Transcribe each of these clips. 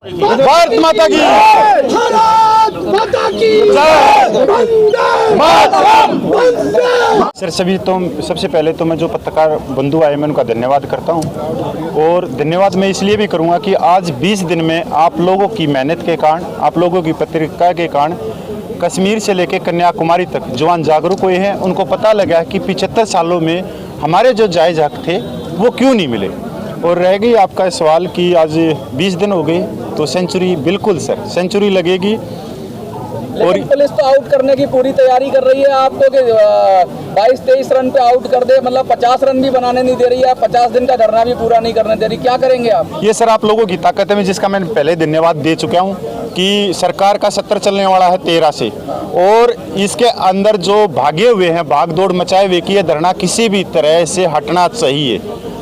भारत माता की भारत माता की सर सबसे पहले तो मैं जो पत्रकार बंधु आए मैं उनका धन्यवाद करता हूं और धन्यवाद मैं इसलिए भी करूंगा कि आज 20 दिन में आप लोगों की मेहनत के कारण, आप लोगों की पत्रिका के कारण कश्मीर से लेकर कन्याकुमारी तक जवान जागरूक हुए हैं। उनको पता लगा कि 75 सालों में हमारे जो जायज़ हक थे वो क्यों नहीं मिले। और रह गई आपका सवाल कि आज 20 दिन हो गए तो सेंचुरी, बिल्कुल सर सेंचुरी लगेगी। और पुलिस तो आउट करने की पूरी तैयारी कर रही है आपको कि 22-23 रन पे आउट कर दे, मतलब 50 रन भी बनाने नहीं दे रही है, 50 दिन का धरना भी पूरा नहीं करने दे रही। क्या करेंगे आप? ये सर आप लोगों की ताकत है, जिसका मैंने पहले धन्यवाद दे चुका हूँ कि सरकार का सत्र चलने वाला है 13 से, और इसके अंदर जो भागे हुए हैं, भाग दौड़ मचाए हुए कि ये धरना किसी भी तरह से हटना चाहिए,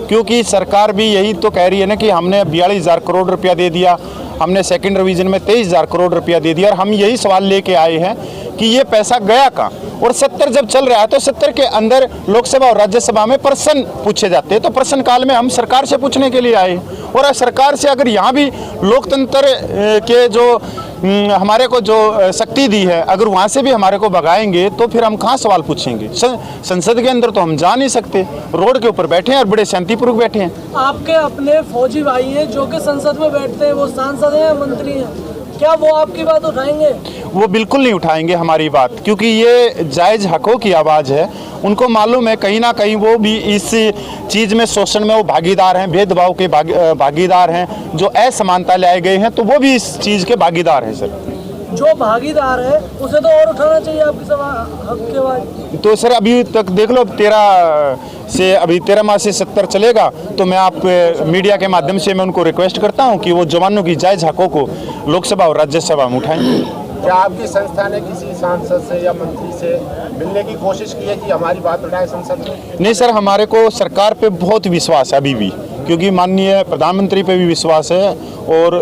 क्योंकि सरकार भी यही तो कह रही है ना कि हमने 42,000 करोड़ रुपया दे दिया, हमने सेकंड रिवीजन में 23,000 करोड़ रुपया दे दिया। और हम यही सवाल लेके आए हैं कि ये पैसा गया कहाँ। और 70 जब चल रहा है तो 70 के अंदर लोकसभा और राज्यसभा में प्रश्न पूछे जाते हैं, तो प्रश्न काल में हम सरकार से पूछने के लिए आए। और सरकार से अगर यहाँ भी लोकतंत्र के जो हमारे को जो शक्ति दी है, अगर वहाँ से भी हमारे को भगाएंगे तो फिर हम कहाँ सवाल पूछेंगे। संसद के अंदर तो हम जा नहीं सकते, रोड के ऊपर बैठे हैं और बड़े शांतिपूर्वक बैठे हैं। आपके अपने फौजी भाई हैं जो कि संसद में बैठते हैं, वो सांसद हैं, मंत्री हैं, क्या वो आपकी बात उठाएंगे? वो बिल्कुल नहीं उठाएंगे हमारी बात, क्योंकि ये जायज़ हकों की आवाज़ है। उनको मालूम है कहीं ना कहीं वो भी इस चीज़ में, शोषण में वो भागीदार हैं, भेदभाव के भागीदार हैं, जो असमानता लाए गए हैं तो वो भी इस चीज़ के भागीदार हैं। सर जो भागीदार है उसे तो और उठाना चाहिए आपकी हक के बाद। तो सर अभी तक देख लो, 13 माह से 70 चलेगा, तो मैं आप मीडिया के माध्यम से मैं उनको रिक्वेस्ट करता हूं कि वो जवानों की जायज़ हकों को लोकसभा और राज्यसभा में उठाएं। क्या आपकी संस्था ने किसी सांसद से या मंत्री से मिलने की कोशिश की है कि हमारी बात उठाए संसद में? नहीं सर, हमारे को सरकार पे बहुत विश्वास है अभी भी, क्योंकि माननीय प्रधानमंत्री पे भी विश्वास है। और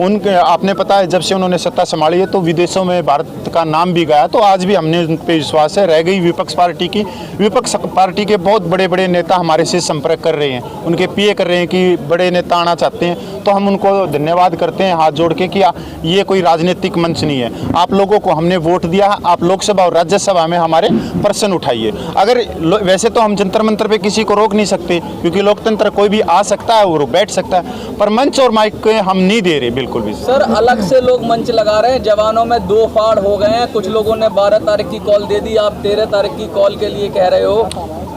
उनके आपने पता है जब से उन्होंने सत्ता संभाली है तो विदेशों में भारत का नाम भी गया, तो आज भी हमने उन पे विश्वास है। रह गई विपक्ष पार्टी की, विपक्ष पार्टी के बहुत बड़े बड़े नेता हमारे से संपर्क कर रहे हैं, उनके पीए कर रहे हैं कि बड़े नेता आना चाहते हैं, तो हम उनको धन्यवाद करते हैं हाथ जोड़ के कि ये कोई राजनीतिक मंच नहीं है। आप लोगों को हमने वोट दिया, आप लोकसभा और राज्यसभा में हमारे प्रश्न उठाइए। अगर वैसे तो हम जंतर मंतर पे किसी को रोक नहीं सकते, क्योंकि लोकतंत्र कोई भी आ सकता है और बैठ सकता है, पर मंच और माइक हम नहीं दे रहे बिल्कुल भी। सर अलग से लोग मंच लगा रहे हैं, जवानों में 2 फाड़ हो गए हैं, कुछ लोगों ने 12 तारीख की कॉल दे दी, आप 13 तारीख की कॉल के लिए कह रहे हो,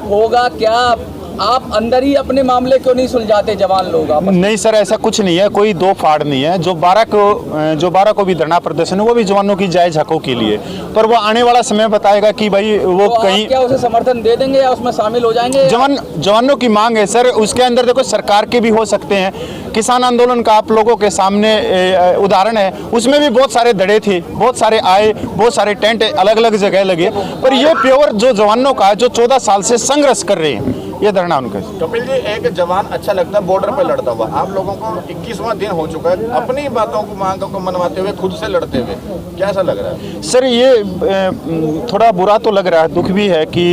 होगा क्या? आप अंदर ही अपने मामले क्यों नहीं सुलझाते जवान लोग? नहीं सर, ऐसा कुछ नहीं है, कोई 2 फाड़ नहीं है। जो 12 को भी धरना प्रदर्शन है वो भी जवानों की जायज़ हकों के लिए, पर वो आने वाला समय बताएगा कि भाई वो तो कहीं क्या उसे समर्थन दे देंगे या उसमें शामिल हो जाएंगे? जवानों की मांग है सर, उसके अंदर देखो सरकार के भी हो सकते हैं। किसान आंदोलन का आप लोगों के सामने उदाहरण है, उसमें भी बहुत सारे धड़े थे, बहुत सारे आए, बहुत सारे टेंट अलग अलग जगह लगे, पर ये प्योर जो जवानों का है जो 14 साल से संघर्ष कर रहे हैं, ये धरना उनका। कपिल जी, एक जवान अच्छा लगता है बॉर्डर पे लड़ता हुआ, आप लोगों को 21वां दिन हो चुका है अपनी बातों को, मांगों को मनवाते हुए, खुद से लड़ते हुए, कैसा लग रहा है? सर ये थोड़ा बुरा तो लग रहा है, दुख भी है कि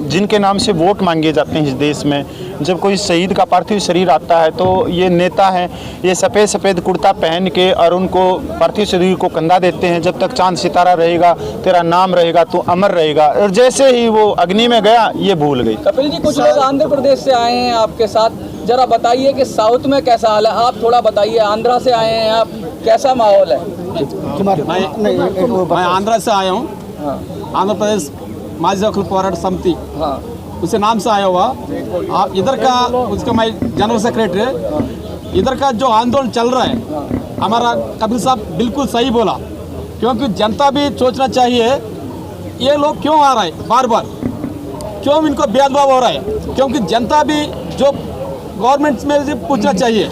जिनके नाम से वोट मांगे जाते हैं इस देश में, जब कोई शहीद का पार्थिव शरीर आता है तो ये नेता हैं, ये सफ़ेद कुर्ता पहन के और उनको पार्थिव शरीर को कंधा देते हैं, जब तक चांद सितारा रहेगा तेरा नाम रहेगा तो अमर रहेगा, और जैसे ही वो अग्नि में गया ये भूल गई। कपिल जी, कुछ लोग आंध्र प्रदेश से आए हैं आपके साथ, जरा बताइए कि साउथ में कैसा हाल है, आप थोड़ा बताइए। आंध्रा से आए हैं आप, कैसा माहौल है? मैं आंध्रा से आया हूँ, आंध्र प्रदेश माजी वकील पोराट समिति, उसे नाम से आया हुआ। आप इधर का, उसका मैं जनरल सेक्रेटरी, इधर का जो आंदोलन चल रहा है, हमारा कपिल साहब बिल्कुल सही बोला, क्योंकि जनता भी सोचना चाहिए ये लोग क्यों आ रहे हैं बार बार, क्यों इनको भेदभाव हो रहा है, क्योंकि जनता भी जो गवर्नमेंट में भी पूछना चाहिए।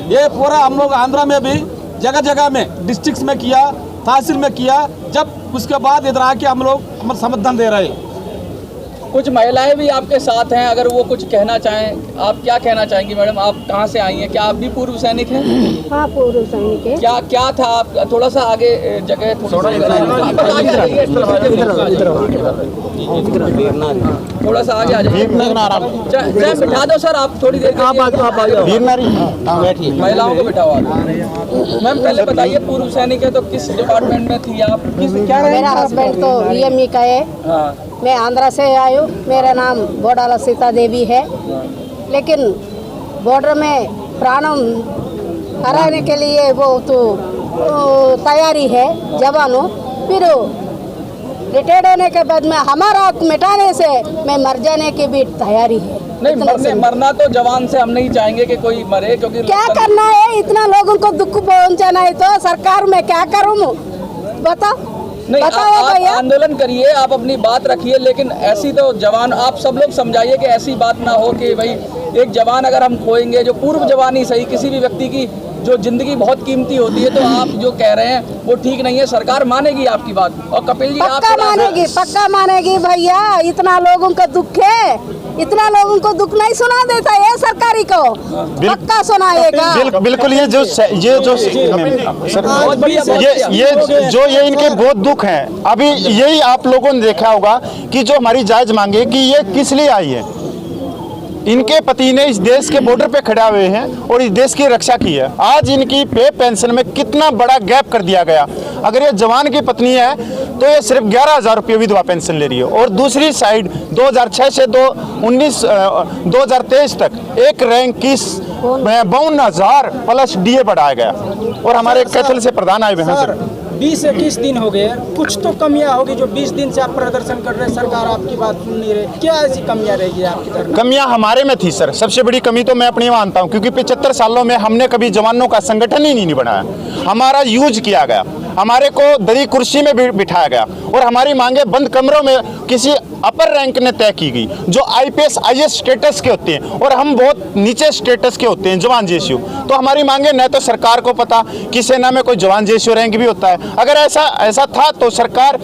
ये पूरा हम लोग आंध्रा में भी जगह जगह में, डिस्ट्रिक्ट्स में किया, तहसील में किया, जब उसके बाद इधर आके हम लोग हमारा समर्थन दे रहे हैं। कुछ महिलाएं भी आपके साथ हैं, अगर वो कुछ कहना चाहें, आप क्या कहना चाहेंगी मैडम? आप कहाँ से आई हैं? क्या आप भी पूर्व सैनिक हैं? हाँ, पूर्व सैनिक है। क्या क्या था आप थोड़ा सा आगे जगह थोड़ा सा आगे आ जाइए, बिठा दो सर, आप थोड़ी देर महिलाओं को बिठाओ। मैम पहले बताइए, पूर्व सैनिक है तो किस डिपार्टमेंट में थी आप? मेरा हस्बैंड तो वीएमई का है। हाँ, मैं आंध्रा से आई हूँ। मेरा नाम बोडाला सीता देवी है। लेकिन बॉर्डर में प्राणम हराने के लिए वो तो तैयारी है जवानों। फिर रिटायर्ड होने के बाद में हमारा हक मिटाने से मैं मर जाने की भी तैयारी है। नहीं, मरना तो जवान से हम नहीं चाहेंगे कि कोई मरे, क्योंकि क्या करना है? इतना लोगों को दुख पहुंचाना है तो सरकार में क्या करूँ बताओ? नहीं, आप आंदोलन करिए, आप अपनी बात रखिए, लेकिन ऐसी तो जवान आप सब लोग समझाइए कि ऐसी बात ना हो कि भाई एक जवान अगर हम खोएंगे, जो पूर्व जवान ही सही, किसी भी व्यक्ति की जो जिंदगी बहुत कीमती होती है, तो आप जो कह रहे हैं वो ठीक नहीं है। सरकार मानेगी आपकी बात, और कपिल जी पक्का मानेगी, पक्का मानेगी भैया। इतना लोगों का दुख है, इतना लोगों को दुख नहीं सुना देता है सरकारी को, पक्का सुनाएगा। बिल्कुल। ये इनके बहुत दुख हैं। अभी यही आप लोगों ने देखा होगा कि जो हमारी जायज मांगे कि ये किस लिए आई है। इनके पति ने इस देश के बॉर्डर पे खड़े हुए हैं और इस देश की रक्षा की है। आज इनकी पे पेंशन में कितना बड़ा गैप कर दिया गया। अगर ये जवान की पत्नी है तो ये सिर्फ 11,000 रुपये विधवा पेंशन ले रही है, और दूसरी साइड 2006 से 2023 तक एक रैंक की 52,000 प्लस डीए बढ़ाया गया। और हमारे कैथल से प्रधान आए हुए हैं सर। 20-21 दिन हो गए, कुछ तो कमियां होगी जो 20 दिन से आप प्रदर्शन कर रहे हैं, सरकार आपकी बात सुन नहीं रही। क्या ऐसी कमियां रहेगी आपकी तरफ? कमियां हमारे में थी सर। सबसे बड़ी कमी तो मैं अपनी मानता हूं, क्योंकि 75 सालों में हमने कभी जवानों का संगठन ही नहीं बनाया। हमारा यूज किया गया, हमारे को दरी कुर्सी में बिठाया गया, और हमारी मांगे बंद कमरों में किसी अपर रैंक ने तय की गई, जो आईपीएस आईएएस स्टेटस के होते हैं, और हम बहुत नीचे स्टेटस के होते हैं, जवान जेसीओ। तो हमारी मांगे न तो सरकार को पता कि सेना में कोई जवान जेसीओ रैंक भी होता है। अगर ऐसा था तो सरकार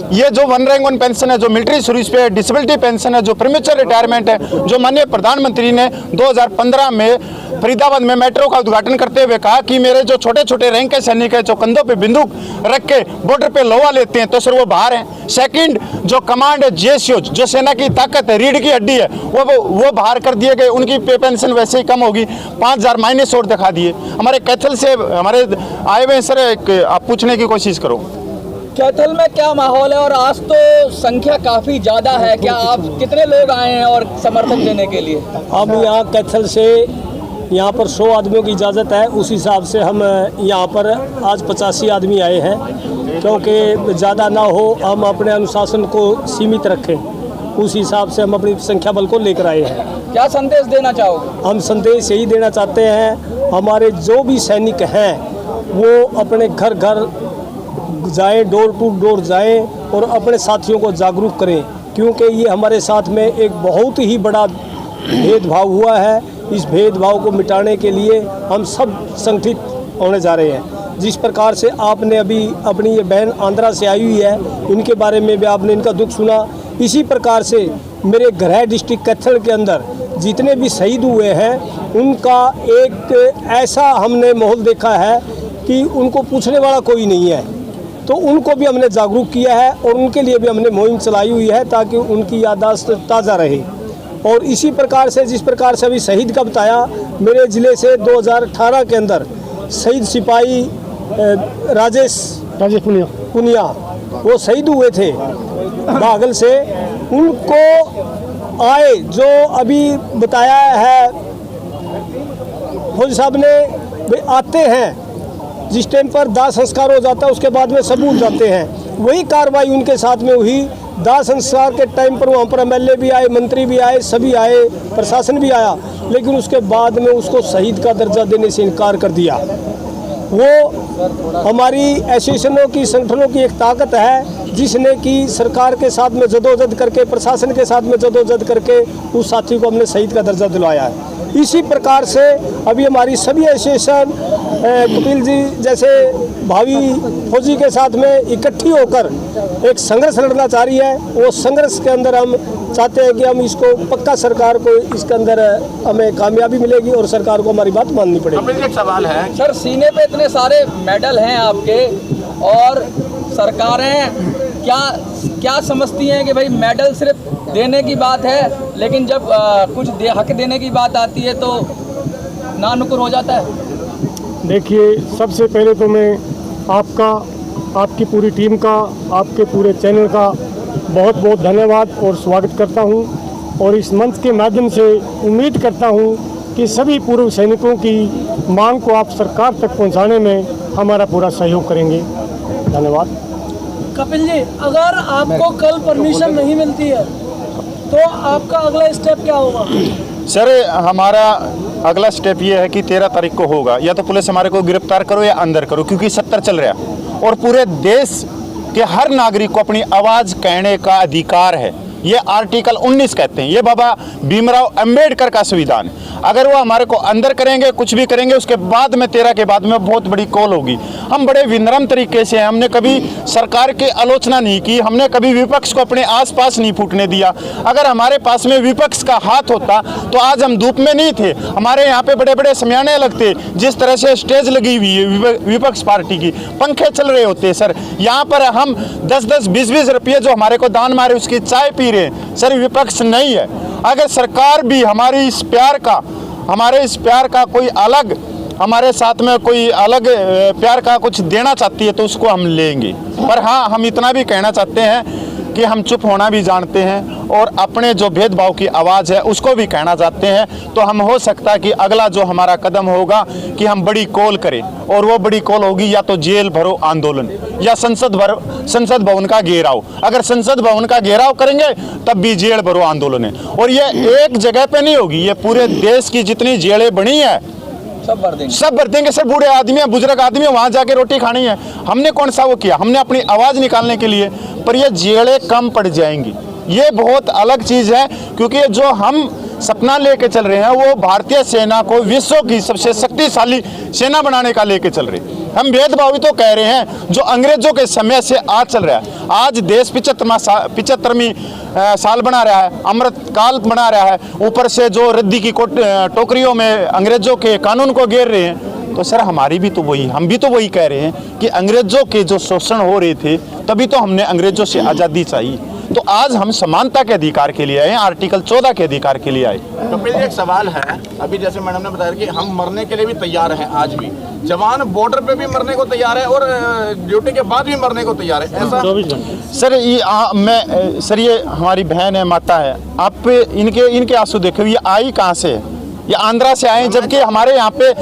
ये जो 1 रैंक 1 पेंशन है, जो मिलिट्री सर्विस पे डिसेबिलिटी पेंशन है, जो प्रीमेच्योर रिटायरमेंट है, जो माननीय प्रधानमंत्री ने 2015 में फरीदाबाद में मेट्रो का उद्घाटन करते हुए कहा कि मेरे जो छोटे छोटे रैंक के सैनिक है, जो कंधों पे बंदूक रख के बॉर्डर पे लोहा लेते हैं, तो सर वो बाहर हैं। सेकंड, जो कमांड है जेसीओ, जो सेना की ताकत है, रीढ़ की हड्डी है, वो बाहर कर दिए गए। उनकी पे पेंशन वैसे ही कम होगी, 5,000 माइनस और दिखा दिए। हमारे कैथल से हमारे आए हुए सर, आप पूछने की कोशिश करो कैथल में क्या माहौल है? और आज तो संख्या काफी ज्यादा है, क्या आप कितने लोग आए हैं और समर्थन देने के लिए? हम यहाँ कैथल से यहाँ पर 100 आदमियों की इजाज़त है, उस हिसाब से हम यहाँ पर आज 85 आदमी आए हैं, क्योंकि ज़्यादा ना हो, हम अपने अनुशासन को सीमित रखें, उस हिसाब से हम अपनी संख्या बल को लेकर आए हैं। क्या संदेश देना चाहोगे? हम संदेश यही देना चाहते हैं, हमारे जो भी सैनिक हैं वो अपने घर घर जाएं, डोर टू डोर जाएं और अपने साथियों को जागरूक करें, क्योंकि ये हमारे साथ में एक बहुत ही बड़ा भेदभाव हुआ है। इस भेदभाव को मिटाने के लिए हम सब संगठित होने जा रहे हैं। जिस प्रकार से आपने अभी अपनी ये बहन आंध्रा से आई हुई है, इनके बारे में भी आपने इनका दुख सुना, इसी प्रकार से मेरे गृह डिस्ट्रिक्ट कैथल के अंदर जितने भी शहीद हुए हैं, उनका एक ऐसा हमने माहौल देखा है कि उनको पूछने वाला कोई नहीं है। तो उनको भी हमने जागरूक किया है और उनके लिए भी हमने मुहिम चलाई हुई है, ताकि उनकी याददाश्त ताज़ा रहे। और इसी प्रकार से, जिस प्रकार से अभी शहीद का बताया, मेरे ज़िले से 2018 के अंदर शहीद सिपाही राजेश पुनिया वो शहीद हुए थे बागल से। उनको आए जो अभी बताया है फौजी साहब ने, वे आते हैं, जिस टाइम पर दाह संस्कार हो जाता है उसके बाद में सब भूल जाते हैं। वही कार्रवाई उनके साथ में हुई। दाह संस्कार के टाइम पर वहाँ पर एमएलए भी आए, मंत्री भी आए, सभी आए, प्रशासन भी आया, लेकिन उसके बाद में उसको शहीद का दर्जा देने से इनकार कर दिया। वो हमारी एसोसिएशनों की, संगठनों की एक ताकत है, जिसने कि सरकार के साथ में जदोजहद करके, प्रशासन के साथ में जदोजहद करके उस साथी को हमने शहीद का दर्जा दिलवाया है। इसी प्रकार से अभी हमारी सभी एसोसिएशन कपिल जी जैसे भावी फौजी के साथ में इकट्ठी होकर एक संघर्ष लड़ना चाह रही है। वो संघर्ष के अंदर हम चाहते हैं कि हम इसको पक्का सरकार को इसके अंदर हमें कामयाबी मिलेगी और सरकार को हमारी बात माननी पड़ेगी। कपिल जी, एक सवाल है। सर, सीने पे इतने सारे मेडल हैं आपके और सरकारें क्या समझती हैं कि भाई मेडल सिर्फ देने की बात है, लेकिन जब कुछ हक देने की बात आती है तो नानुकुर हो जाता है। देखिए, सबसे पहले तो मैं आपका, आपकी पूरी टीम का, आपके पूरे चैनल का बहुत बहुत धन्यवाद और स्वागत करता हूं और इस मंच के माध्यम से उम्मीद करता हूं कि सभी पूर्व सैनिकों की मांग को आप सरकार तक पहुंचाने में हमारा पूरा सहयोग करेंगे। धन्यवाद। कपिल जी, अगर आपको कल परमिशन नहीं मिलती है तो आपका अगला स्टेप क्या होगा? सर, हमारा अगला स्टेप ये है कि 13 तारीख को होगा, या तो पुलिस हमारे को गिरफ्तार करो या अंदर करो, क्योंकि 70 चल रहा है और पूरे देश के हर नागरिक को अपनी आवाज़ कहने का अधिकार है। ये आर्टिकल 19 कहते हैं, ये बाबा भीमराव अंबेडकर का संविधान। अगर वो हमारे को अंदर करेंगे, कुछ भी करेंगे, उसके बाद में 13 के बाद में बहुत बड़ी कॉल होगी। हम बड़े विनम्र तरीके से, हमने कभी सरकार की आलोचना नहीं की, हमने कभी विपक्ष को अपने आसपास नहीं फूटने दिया। अगर हमारे पास में विपक्ष का हाथ होता तो आज हम धूप में नहीं थे। हमारे यहाँ पे बड़े बड़े समियाने लगते, जिस तरह से स्टेज लगी हुई है विपक्ष पार्टी की, पंखे चल रहे होते। सर, यहाँ पर हम 10-10, 20-20 रुपये जो हमारे को दान मारे उसकी चाय पी रहे। सर, विपक्ष नहीं है। अगर सरकार भी हमारे इस प्यार का कोई अलग, हमारे साथ में कोई अलग प्यार का कुछ देना चाहती है तो उसको हम लेंगे। पर हाँ, हम इतना भी कहना चाहते हैं कि हम चुप होना भी जानते हैं और अपने जो भेदभाव की आवाज़ है उसको भी कहना चाहते हैं। तो हम हो सकता है कि अगला जो हमारा कदम होगा कि हम बड़ी कॉल करें, और वो बड़ी कॉल होगी या तो जेल भरो आंदोलन या संसद भवन का घेराव। अगर संसद भवन का घेराव करेंगे तब भी जेल भरो आंदोलन है। और ये एक जगह पे नहीं होगी, ये पूरे देश की जितनी जेलें बनी है सब भर देंगे। सर, बूढ़े आदमी, बुजुर्ग आदमी वहाँ जाके रोटी खानी है। हमने कौन सा वो किया? हमने अपनी आवाज़ निकालने के लिए, पर ये जेलें कम पड़ जाएंगी। ये बहुत अलग चीज़ है, क्योंकि जो हम सपना लेके चल रहे हैं वो भारतीय सेना को विश्व की सबसे शक्तिशाली सेना बनाने का लेके चल रहे हैं। हम भेदभावी तो कह रहे हैं जो अंग्रेजों के समय से आज चल रहा है। आज देश 75वीं साल बना रहा है, अमृत काल बना रहा है, ऊपर से जो रद्दी की टोकरियों में अंग्रेजों के कानून को घेर रहे हैं। तो सर, हम भी तो वही कह रहे हैं कि अंग्रेजों के जो शोषण हो रहे थे तभी तो हमने अंग्रेजों से आज़ादी चाहिए। तो आज हम समानता के अधिकार के लिए आए, आर्टिकल 14 के अधिकार के लिए आए। कपिल जी, एक सवाल है। अभी जैसे मैडम ने बताया कि हम मरने के लिए भी तैयार हैं, आज भी जवान बॉर्डर पे भी मरने को तैयार है और ड्यूटी के बाद भी मरने को तैयार है, ऐसा? सर, ये हमारी बहन है, माता है। आप इनके आंसू देखो, ये आई कहाँ से है? ये आंध्रा से आए, जबकि हमारे यहाँ पे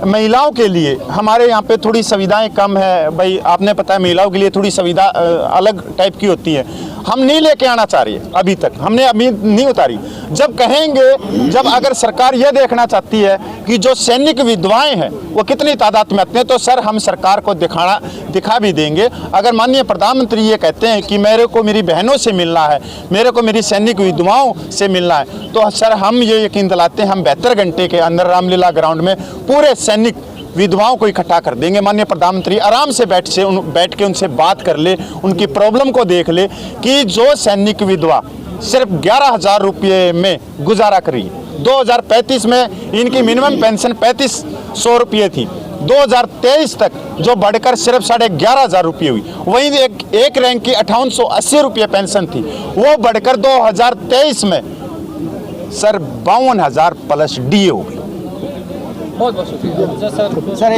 महिलाओं के लिए हमारे यहाँ पे थोड़ी सुविधाएं कम है। भाई, आपने पता है महिलाओं के लिए थोड़ी सुविधा अलग टाइप की होती है। हम नहीं लेके आना चाह रही है, अभी तक हमने अभी नहीं उतारी। जब कहेंगे, जब अगर सरकार ये देखना चाहती है कि जो सैनिक विधवाएं हैं वो कितनी तादाद में आते हैं, तो सर हम सरकार को दिखा भी देंगे। अगर माननीय प्रधानमंत्री ये कहते हैं कि मेरे को मेरी बहनों से मिलना है, मेरे को मेरी सैनिक विधवाओं से मिलना है, तो सर हम ये यकीन दिलाते हैं हम 72 घंटे के अंदर रामलीला ग्राउंड में पूरे सैनिक विधवाओं को इकट्ठा कर देंगे। माननीय प्रधानमंत्री आराम से बैठ के उनसे बात कर ले, उनकी प्रॉब्लम को देख ले कि जो सैनिक विधवा सिर्फ 11,000 रुपये में गुजारा करी। 2035 में इनकी मिनिमम पेंशन 3500 रुपये थी, 2023 तक जो बढ़कर सिर्फ 11,500 रुपये हुई। वहीं एक रैंक की 5880 रुपये पेंशन थी, वो बढ़कर 2023 में सर 52,000 प्लस डी हो गई। बहुत शुक्रिया सर।